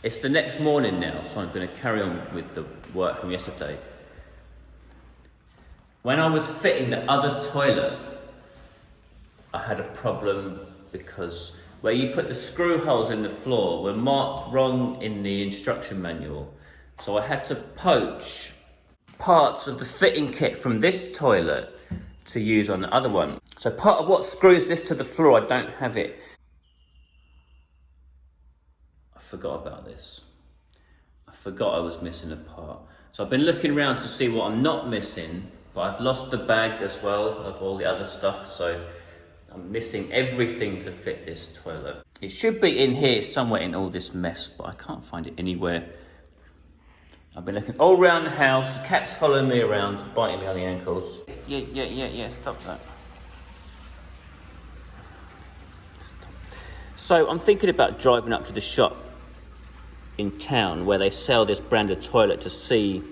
It's the next morning now, so I'm going to carry on with the work from yesterday. When I was fitting the other toilet, I had a problem because where you put the screw holes in the floor were marked wrong in the instruction manual. So I had to poach parts of the fitting kit from this toilet to use on the other one. So part of what screws this to the floor, I don't have it. I forgot about this. I forgot I was missing a part. So I've been looking around to see what I'm not missing, but I've lost the bag as well of all the other stuff, so I'm missing everything to fit this toilet. It should be in here somewhere in all this mess, but I can't find it anywhere. I've been looking all around the house. The cat's following me around, biting me on the ankles. Yeah, stop that. Stop. So I'm thinking about driving up to the shop in town where they sell this brand of toilet to see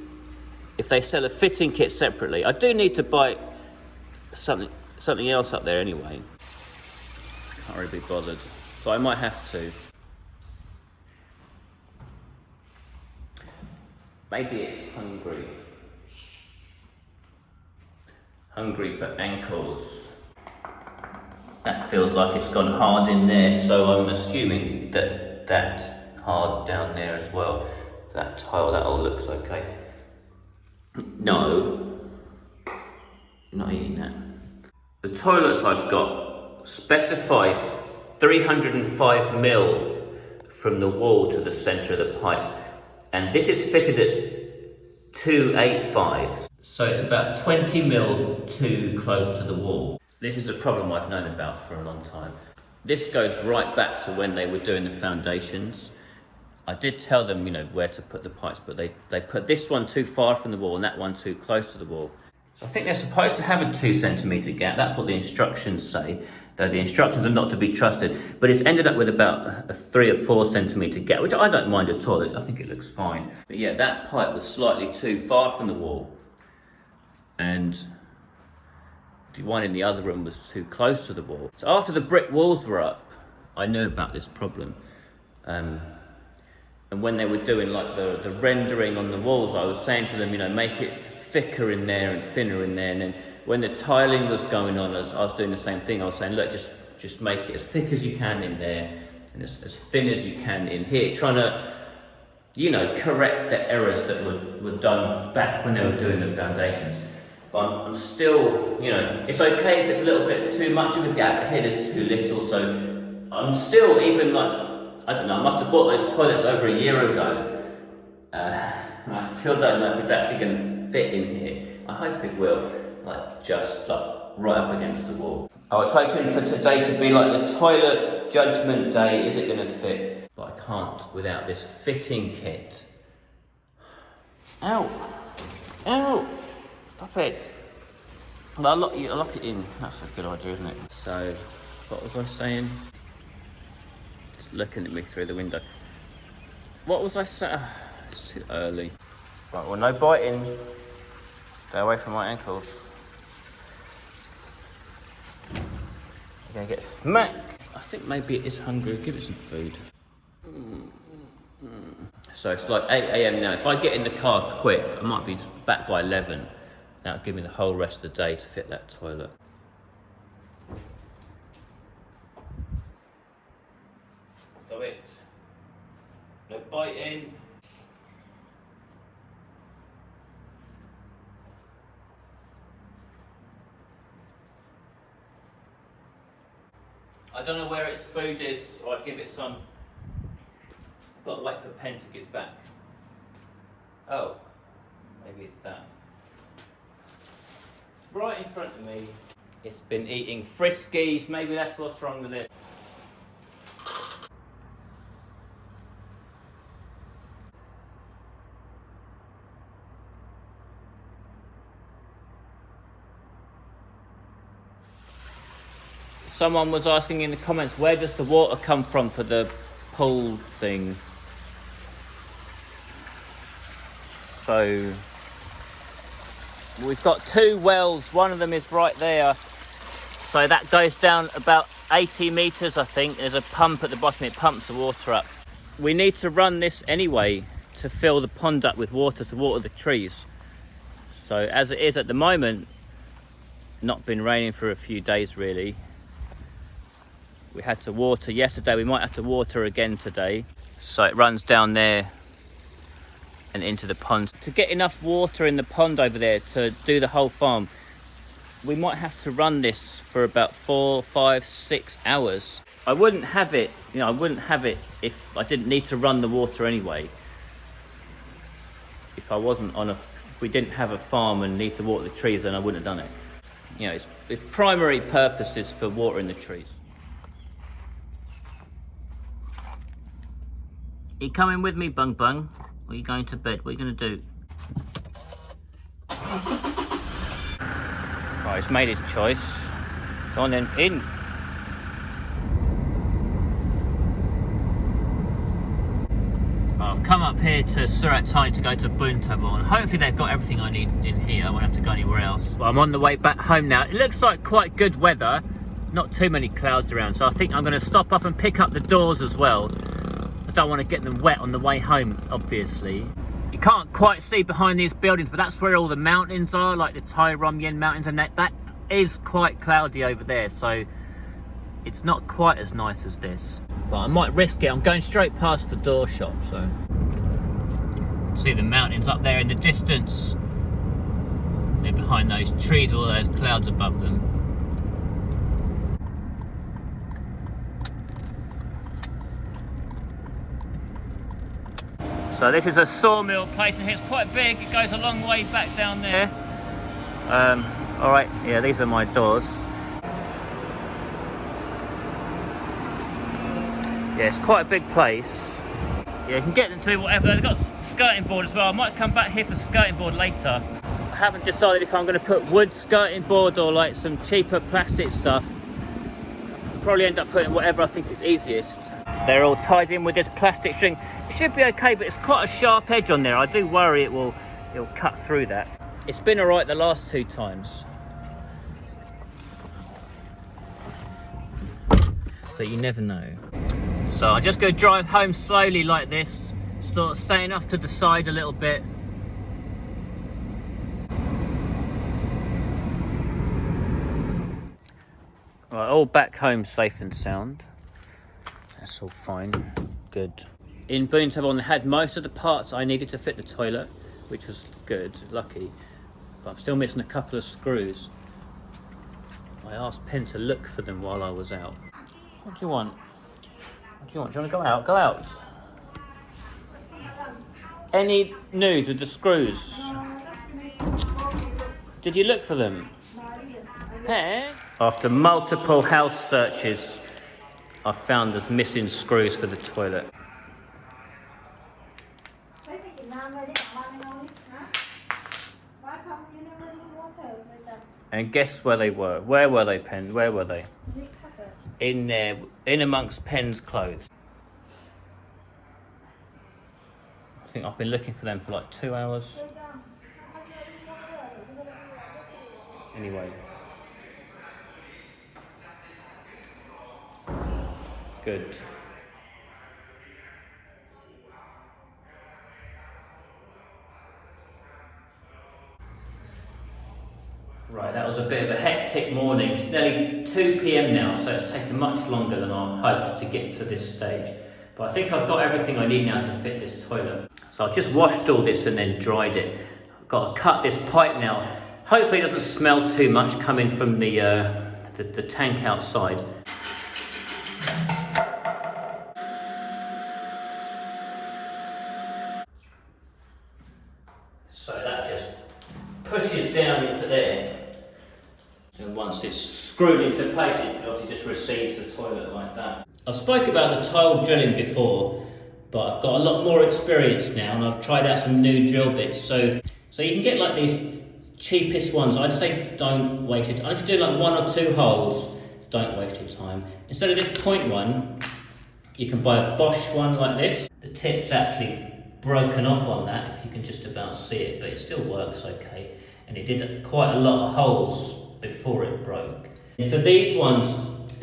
if they sell a fitting kit separately. I do need to buy something else up there anyway. Can't really be bothered, but I might have to. Maybe it's hungry. Hungry for ankles. That feels like it's gone hard in there, so I'm assuming that that's hard down there as well. That tile, that all looks okay. No, not eating that. The toilets I've got specify 305mm from the wall to the centre of the pipe, and this is fitted at 285, so it's about 20mm too close to the wall. This is a problem I've known about for a long time. This goes right back to when they were doing the foundations. I did tell them, where to put the pipes, but they put this one too far from the wall and that one too close to the wall. So I think they're supposed to have a 2cm gap. That's what the instructions say, though the instructions are not to be trusted. But it's ended up with about a 3 or 4cm gap, which I don't mind at all. I think it looks fine. But yeah, that pipe was slightly too far from the wall, and the one in the other room was too close to the wall. So after the brick walls were up, I knew about this problem. And when they were doing like the rendering on the walls, I was saying to them, make it thicker in there and thinner in there. And then when the tiling was going on, I was doing the same thing. I was saying, look, just make it as thick as you can in there and as thin as you can in here, trying to, correct the errors that were done back when they were doing the foundations. But I'm still, it's okay if it's a little bit too much of a gap. Here there's too little, so I'm still even like, I don't know, I must have bought those toilets over a year ago. I still don't know if it's actually going to fit in here. I hope it will, just right up against the wall. I was hoping for today to be like the toilet judgment day. Is it going to fit? But I can't without this fitting kit. Ow! Stop it. Well, I'll lock it in. That's a good idea, isn't it? So, what was I saying? Looking at me through the window. What was I saying? It's too early. Right, well, no biting. Stay away from my ankles. You're gonna get smacked. I think maybe it is hungry. Give it some food. So it's like 8 a.m. now. If I get in the car quick, I might be back by 11. That'll give me the whole rest of the day to fit that toilet. It. No biting. I don't know where its food is, or I'd give it some. I've got to wait for Pen to get back. Oh, maybe it's that. Right in front of me. It's been eating Friskies, maybe that's what's wrong with it. Someone was asking in the comments, where does the water come from for the pool thing? So, we've got 2 wells, one of them is right there. So that goes down about 80 metres, I think. There's a pump at the bottom, it pumps the water up. we need to run this anyway to fill the pond up with water to water the trees. So as it is at the moment, not been raining for a few days really. We had to water yesterday, we might have to water again today. So it runs down there and into the pond. To get enough water in the pond over there to do the whole farm, we might have to run this for about 4, 5, 6 hours. I wouldn't have it, I wouldn't have it if I didn't need to run the water anyway. If we didn't have a farm and need to water the trees, then I wouldn't have done it. Its primary purpose is for watering the trees. Are you coming with me, Bung Bung? Or are you going to bed? What are you going to do? Right, he's made his choice. Go on then, in. I've come up here to Surat Thani to go to Buntabon. Hopefully they've got everything I need in here. I won't have to go anywhere else. Well, I'm on the way back home now. It looks like quite good weather. Not too many clouds around, so I think I'm going to stop off and pick up the doors as well. I don't want to get them wet on the way home, obviously. You can't quite see behind these buildings, but that's where all the mountains are, like the Tai Rom Yen mountains, and that is quite cloudy over there, so it's not quite as nice as this. But I might risk it. I'm going straight past the door shop, so see the mountains up there in the distance. They're behind those trees, all those clouds above them. So this is a sawmill place, and it's quite big. It goes a long way back down there. All right, yeah, these are my doors. Yeah, it's quite a big place. Yeah, you can get them to whatever. They've got skirting board as well. I might come back here for skirting board later. I haven't decided if I'm going to put wood skirting board or like some cheaper plastic stuff. I'll probably end up putting whatever I think is easiest. So they're all tied in with this plastic string. It should be okay, but it's quite a sharp edge on there. I do worry it'll cut through that. It's been all right the last 2 times. But you never know. So I'm just going to drive home slowly like this, start staying off to the side a little bit. Right, all back home safe and sound. That's all fine, good. In Buntabon, I had most of the parts I needed to fit the toilet, which was good, lucky. But I'm still missing a couple of screws. I asked Pen to look for them while I was out. What do you want? What do you want? Do you want to go out? Go out. Any news with the screws? Did you look for them? Pen? After multiple house searches, I found the missing screws for the toilet. And guess where they were? Where were they, Pen? Where were they? In there, in amongst Pen's clothes. I think I've been looking for them for like 2 hours. Anyway. Good. Right, that was a bit of a hectic morning. It's nearly 2 p.m. now, so it's taken much longer than I hoped to get to this stage. But I think I've got everything I need now to fit this toilet. So I've just washed all this and then dried it. I've got to cut this pipe now. Hopefully it doesn't smell too much coming from the tank outside. So that just pushes down into there. And once it's screwed into place, it obviously just receives the toilet like that. I spoke about the tile drilling before, but I've got a lot more experience now, and I've tried out some new drill bits. So you can get like these cheapest ones. I'd say don't waste it. Unless you do like 1 or 2 holes, don't waste your time. Instead of this point one, you can buy a Bosch one like this. The tip's actually broken off on that, if you can just about see it, but it still works okay. And it did quite a lot of holes before it broke. And for these ones,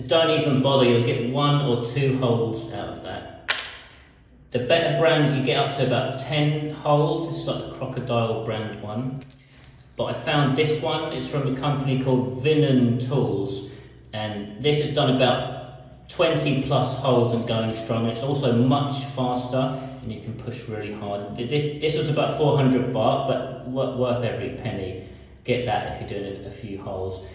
don't even bother, you'll get 1 or 2 holes out of that. The better brands, you get up to about 10 holes. This is like the Crocodile brand one. But I found this one is from a company called Vinnen Tools, and this has done about 20 plus holes and going strong. It's also much faster and you can push really hard. This was about 400 baht, but worth every penny. Get that if you're doing a few holes.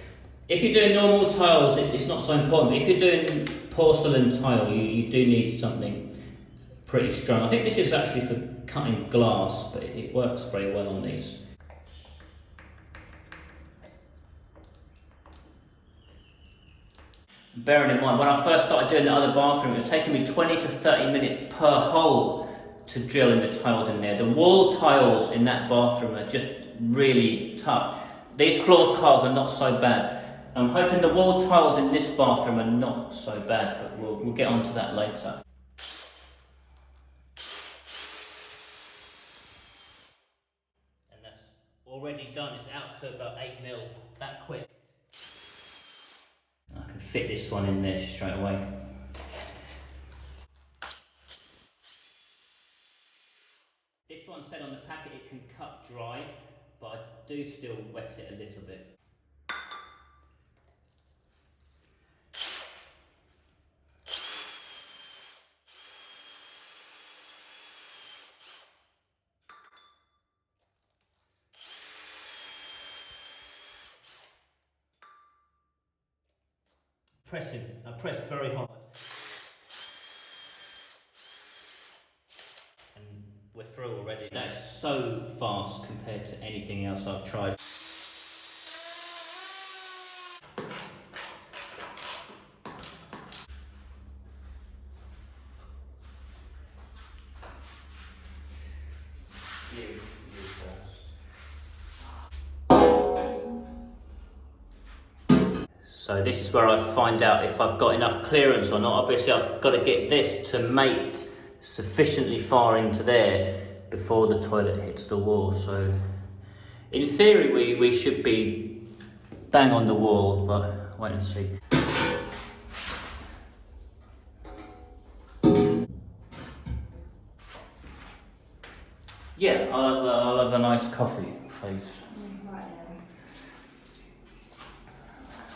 If you're doing normal tiles, it's not so important, but if you're doing porcelain tile, you do need something pretty strong. I think this is actually for cutting glass, but it works very well on these. Bearing in mind, when I first started doing the other bathroom, it was taking me 20 to 30 minutes per hole to drill in the tiles in there. The wall tiles in that bathroom are just really tough. These floor tiles are not so bad. I'm hoping the wall tiles in this bathroom are not so bad, but we'll get onto that later. And that's already done. It's out to about 8 mil, that quick. I can fit this one in there straight away. This one said on the packet it can cut dry, but I do still wet it a little bit. Pressing, I press very hard. And we're through already. That is so fast compared to anything else I've tried. So this is where I find out if I've got enough clearance or not. Obviously I've got to get this to mate sufficiently far into there before the toilet hits the wall. So in theory we should be bang on the wall, but wait and see. Yeah, I'll have a nice coffee, please.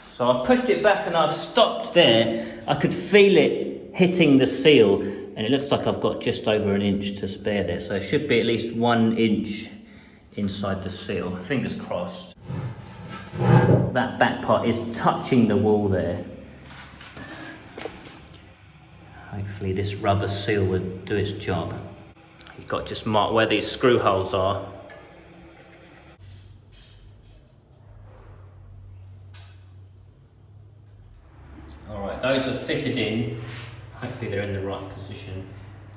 So I've pushed it back and I've stopped there. I could feel it hitting the seal, and it looks like I've got just over an inch to spare there. So it should be at least 1 inch inside the seal. Fingers crossed. That back part is touching the wall there. Hopefully this rubber seal would do its job. You've got to just mark where these screw holes are. Alright, those are fitted in. Hopefully they're in the right position.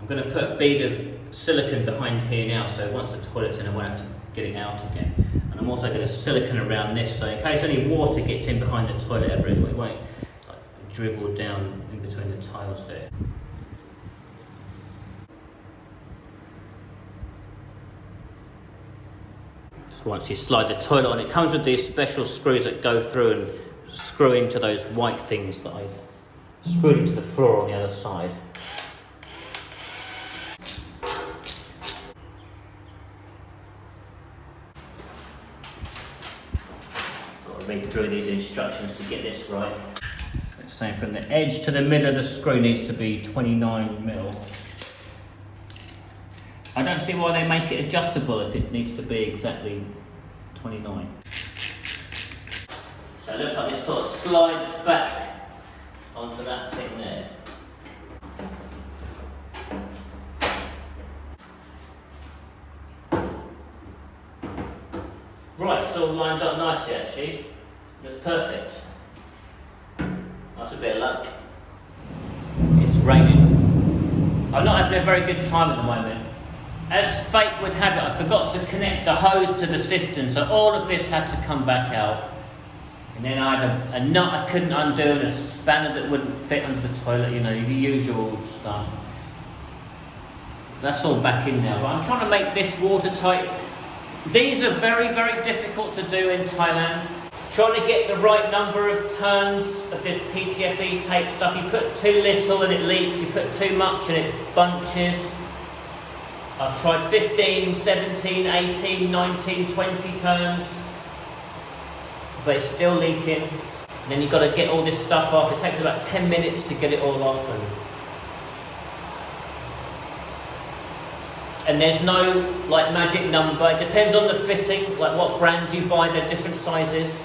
I'm going to put a bead of silicone behind here now, so once the toilet's in I won't have to get it out again. And I'm also going to silicone around this, so in case any water gets in behind the toilet ever, it won't like, dribble down in between the tiles there. So once you slide the toilet on, it comes with these special screws that go through and screw into those white things that I screwed into the floor on the other side. Got to read through these instructions to get this right. So it's saying from the edge to the middle of the screw needs to be 29 mil. I don't see why they make it adjustable if it needs to be exactly 29. So it looks like this sort of slides back onto that thing there. Right, it's all lined up nicely actually. Looks perfect. That's a bit of luck. It's raining. I'm not having a very good time at the moment. As fate would have it, I forgot to connect the hose to the cistern, so all of this had to come back out. And then I had a nut I couldn't undo and a spanner that wouldn't fit under the toilet, you know, the usual stuff. That's all back in now, but I'm trying to make this watertight. These are very, very difficult to do in Thailand. Trying to get the right number of turns of this PTFE tape stuff. You put too little and it leaks, you put too much and it bunches. I've tried 15, 17, 18, 19, 20 turns, but it's still leaking. And then you've got to get all this stuff off. It takes about 10 minutes to get it all off. And there's no like magic number. It depends on the fitting, like what brand you buy. They're different sizes,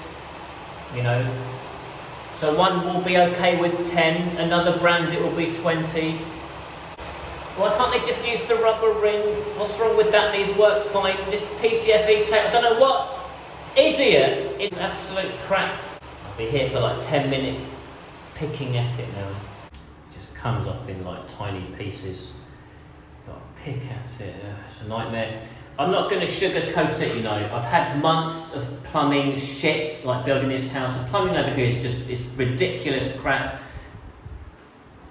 you know. So one will be okay with 10, another brand it will be 20. Why can't they just use the rubber ring? What's wrong with that? These work fine. This PTFE tape, I don't know what idiot. It's absolute crap. I'll be here for like 10 minutes picking at it now. It just comes off in like tiny pieces. Got to pick at it. It's a nightmare. I'm not going to sugarcoat it, you know. I've had months of plumbing shit, like building this house. The plumbing over here is just, it's ridiculous crap.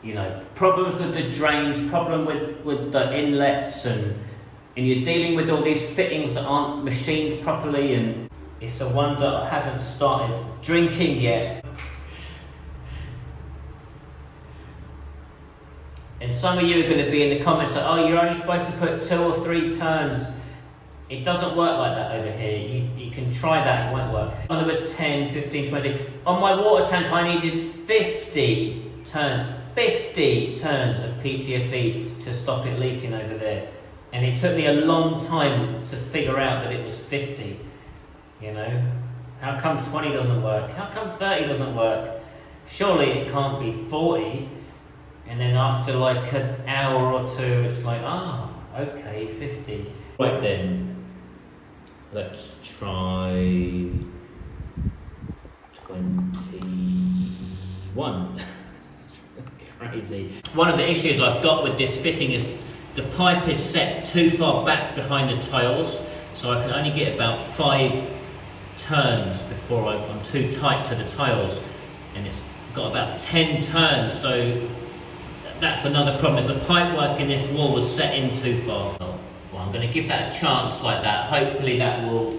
You know, problems with the drains, problem with the inlets, and you're dealing with all these fittings that aren't machined properly, and it's a wonder I haven't started drinking yet. And some of you are going to be in the comments like, oh, you're only supposed to put 2 or 3 turns. It doesn't work like that over here. You can try that, it won't work. On about 10, 15, 20. On my water tank, I needed 50 turns. 50 turns of PTFE to stop it leaking over there. And it took me a long time to figure out that it was 50. You know? How come 20 doesn't work? How come 30 doesn't work? Surely it can't be 40. And then after like an hour or two, it's like, okay, 50. Right then, let's try 21. Crazy. One of the issues I've got with this fitting is the pipe is set too far back behind the tiles, so I can only get about 5 turns before I'm too tight to the tiles, and it's got about 10 turns, so that's another problem, is the pipe work in this wall was set in too far. Well, I'm going to give that a chance like that. Hopefully that will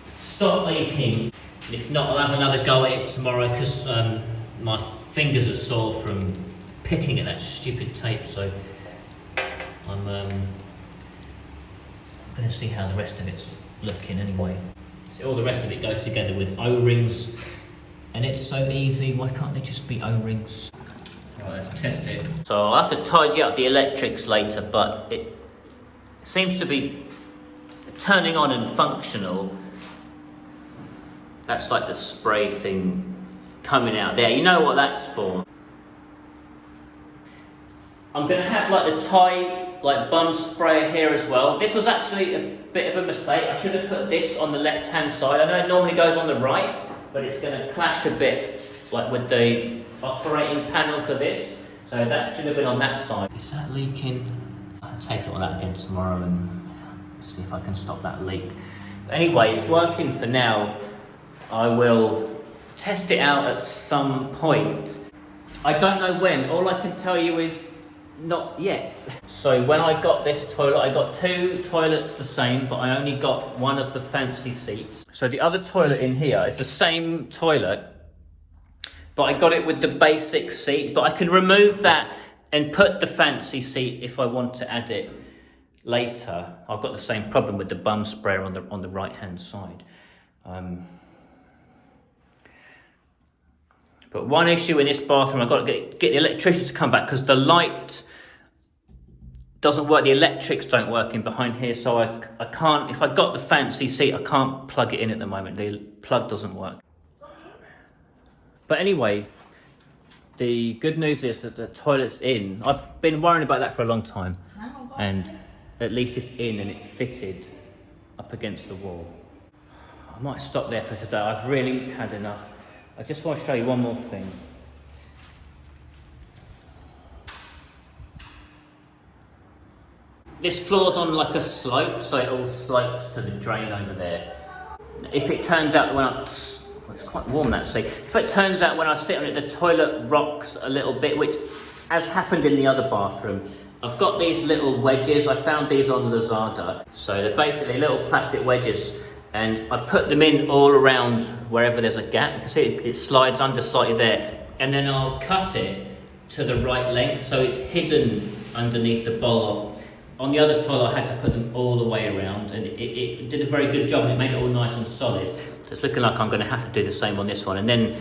stop leaking. If not, I'll have another go at it tomorrow, because my fingers are sore from picking at that stupid tape, so I'm going to see how the rest of it's looking anyway. So all the rest of it goes together with O-rings, and it's so easy. Why can't they just be O-rings? Right, let's test it. So I'll have to tidy up the electrics later, but it seems to be turning on and functional. That's like the spray thing coming out there. You know what that's for. I'm going to have like the Tye like bum sprayer here as well. This was actually a bit of a mistake. I should have put this on the left hand side. I know it normally goes on the right, but it's going to clash a bit like with the operating panel for this. So that should have been on that side. Is that leaking? I'll take it all out again tomorrow and see if I can stop that leak. But anyway, it's working for now. I will test it out at some point. I don't know when. All I can tell you is not yet. So when I got this toilet, I got 2 toilets the same, but I only got one of the fancy seats. So the other toilet in here is the same toilet, but I got it with the basic seat, but I can remove that and put the fancy seat if I want to add it later. I've got the same problem with the bum sprayer on the right hand side. But one issue in this bathroom, I've got to get the electrician to come back, because the light doesn't work, the electrics don't work in behind here, so I can't, if I got the fancy seat, I can't plug it in at the moment. The plug doesn't work. But anyway, the good news is that the toilet's in. I've been worrying about that for a long time, and at least it's in and it fitted up against the wall. I might stop there for today. I've really had enough. I just want to show you one more thing. This floor's on like a slope, so it all slopes to the drain over there. If it turns out when it's quite warm that sea. If it turns out when I sit on it, the toilet rocks a little bit, which has happened in the other bathroom. I've got these little wedges. I found these on Lazada. So they're basically little plastic wedges, and I put them in all around wherever there's a gap. You can see it slides under slightly there, and then I'll cut it to the right length so it's hidden underneath the bowl On the other toilet, I had to put them all the way around, and it did a very good job, and it made it all nice and solid. So it's looking like I'm going to have to do the same on this one. And then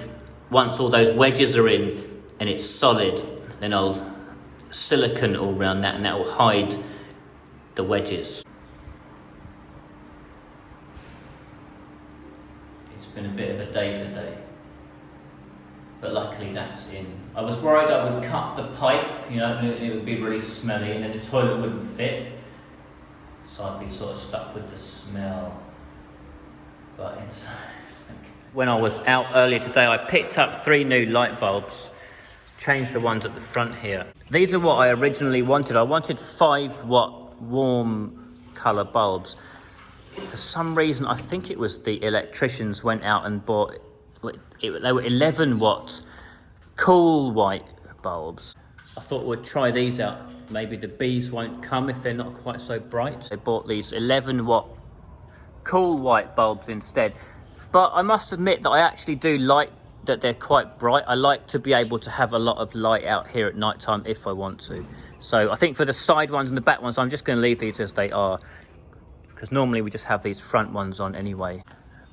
once all those wedges are in and it's solid, then I'll silicone all around that, and that will hide the wedges. It's been a bit of a day today, but luckily that's in. I was worried I would cut the pipe, you know, and it would be really smelly, and then the toilet wouldn't fit, so I'd be sort of stuck with the smell. But it's okay. When I was out earlier today, I picked up 3 new light bulbs, changed the ones at the front here. These are what I originally wanted. I wanted 5-watt warm colour bulbs. For some reason, I think it was the electricians went out and bought, they were 11-watt cool white bulbs. I thought we'd try these out. Maybe the bees won't come if they're not quite so bright. They bought these 11-watt cool white bulbs instead. But I must admit that I actually do like that they're quite bright. I like to be able to have a lot of light out here at night time if I want to. So I think for the side ones and the back ones, I'm just going to leave these as they are, because normally we just have these front ones on anyway.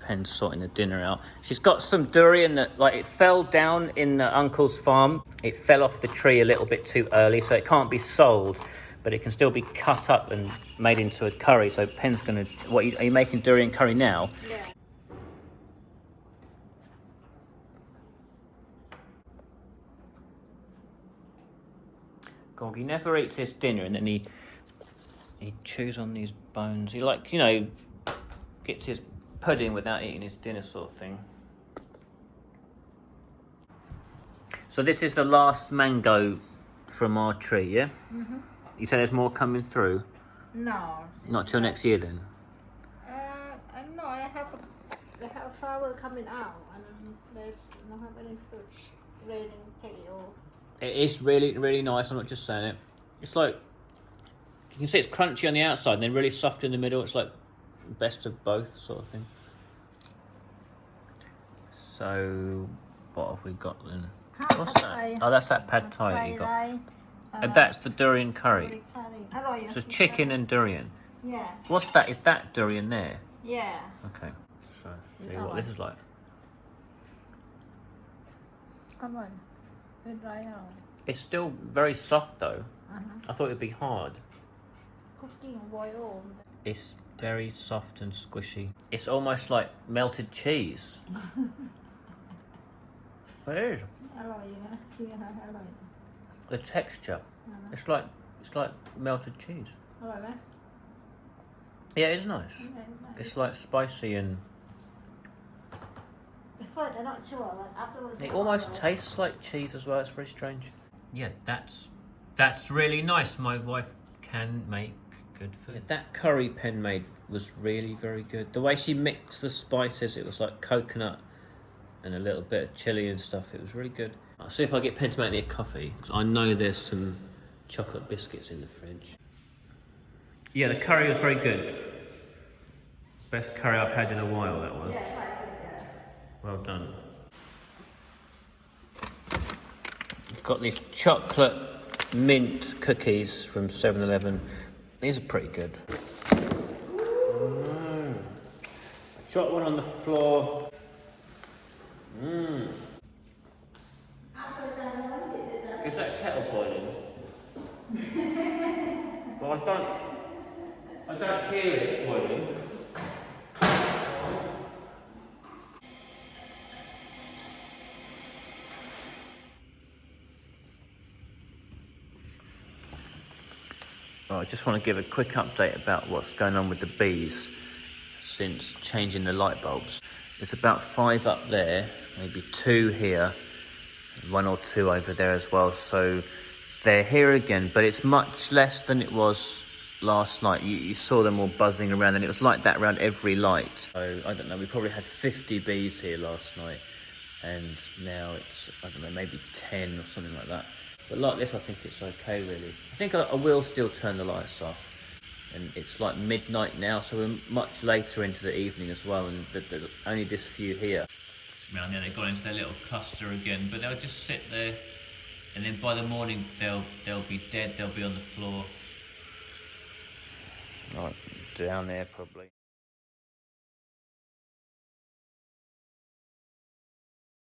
Pen's sorting the dinner out. She's got some durian that, like, it fell down in Uncle's farm. It fell off the tree a little bit too early, so it can't be sold, but it can still be cut up and made into a curry. So Pen's gonna, are you making durian curry now? Yeah. God, he never eats his dinner, and then he chews on these bones. He, like, you know, gets his pudding without eating his dinner, sort of thing. So this is the last mango from our tree, yeah? Mm-hmm. You say there's more coming through? No. Not till next year then? I know I have a flower coming out, and there's not have any fruit. Raining take it all. It is really, really nice. I'm not just saying it. It's like, you can see it's crunchy on the outside and then really soft in the middle. It's like best of both, sort of thing. So, what have we got then? What's that? Oh, that's that pad thai that you got. And that's the durian curry. So it's chicken and durian. Yeah. What's that? Is that durian there? Yeah. Okay. So, see what this is like. Come on. Dry out. It's still very soft though. I thought it'd be hard. Cooking boil. It's very soft and squishy. It's almost like melted cheese. It is. The texture. It's like melted cheese. Yeah, it's nice. It's like spicy and First, I'm not sure. But afterwards, it almost tastes like cheese as well. It's very strange. Yeah, that's really nice. My wife can make good food. Yeah, that curry Pen made was really very good. The way she mixed the spices, it was like coconut and a little bit of chili and stuff. It was really good. I'll see if I get Pen to make me a coffee, because I know there's some chocolate biscuits in the fridge. Yeah, the curry was very good. Best curry I've had in a while, that was. Well done. I've got these chocolate mint cookies from 7-Eleven. These are pretty good. I dropped one on the floor. Is that kettle boiling? Well, I don't hear it boiling. I just want to give a quick update about what's going on with the bees since changing the light bulbs. There's about 5 up there, maybe 2 here, 1 or 2 over there as well. So they're here again, but it's much less than it was last night. You saw them all buzzing around, and it was like that around every light. So I don't know, we probably had 50 bees here last night, and now it's, I don't know, maybe 10 or something like that. But like this, I think it's okay, really. I think I will still turn the lights off. And it's like midnight now, so we're much later into the evening as well, and there's only this few here. Around there, they've gone into their little cluster again, but they'll just sit there, and then by the morning, they'll be dead, they'll be on the floor. Like down there probably.